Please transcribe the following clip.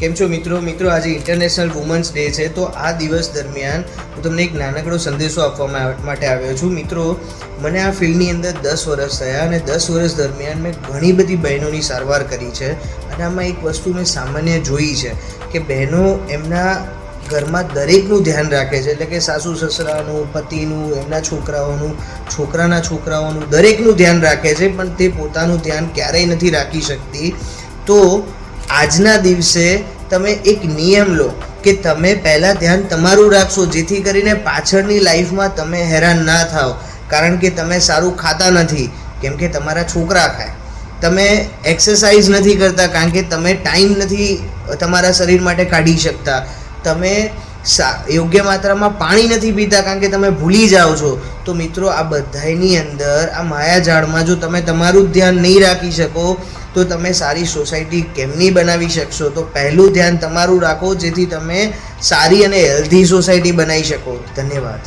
કેમ છો મિત્રો? આજે ઇન્ટરનેશનલ વુમન્સ ડે છે, તો આ દિવસ દરમિયાન હું તમને એક નાનકડો સંદેશો આપવા માટે આવ્યો છું. મિત્રો, મને આ ફિલ્ડની અંદર 10 વર્ષ થયા અને 10 વર્ષ દરમિયાન મેં ઘણી બધી બહેનોની સારવાર કરી છે. અને આમાં એક વસ્તુ મેં સામાન્ય જોઈ છે કે બહેનો એમના ઘરમાં દરેકનું ધ્યાન રાખે છે, એટલે કે સાસુ સસરાનું, પતિનું, એમના છોકરાઓનું, છોકરાના છોકરાઓનું, દરેકનું ધ્યાન રાખે છે, પણ તે પોતાનું ધ્યાન ક્યારેય નથી રાખી શકતી. તો આજના દિવસે તમે એક નિયમ લો કે તમે પહેલાં ધ્યાન તમારું રાખશો, જેથી કરીને પાછળની લાઈફમાં તમે હેરાન ના થાઓ. કારણ કે તમે સારું ખાતા નથી કેમ કે તમારા છોકરા ખાય, તમે એક્સરસાઇઝ નથી કરતા કારણ કે તમે ટાઈમ નથી તમારા શરીર માટે કાઢી શકતા, તમે યોગ્ય માત્રામાં પાણી નથી પીતા કારણ કે તમે ભૂલી જાઓ છો. તો મિત્રો, આ બધાની અંદર આ માયાજાળમાં જો તમે તમારું જ ધ્યાન નહીં રાખી શકો તો તમે સારી સોસાયટી કેમની બનાવી શકશો? તો પહેલું ધ્યાન તમારું રાખો, જેથી તમે સારી અને હેલ્ધી સોસાયટી બનાવી શકો. ધન્યવાદ.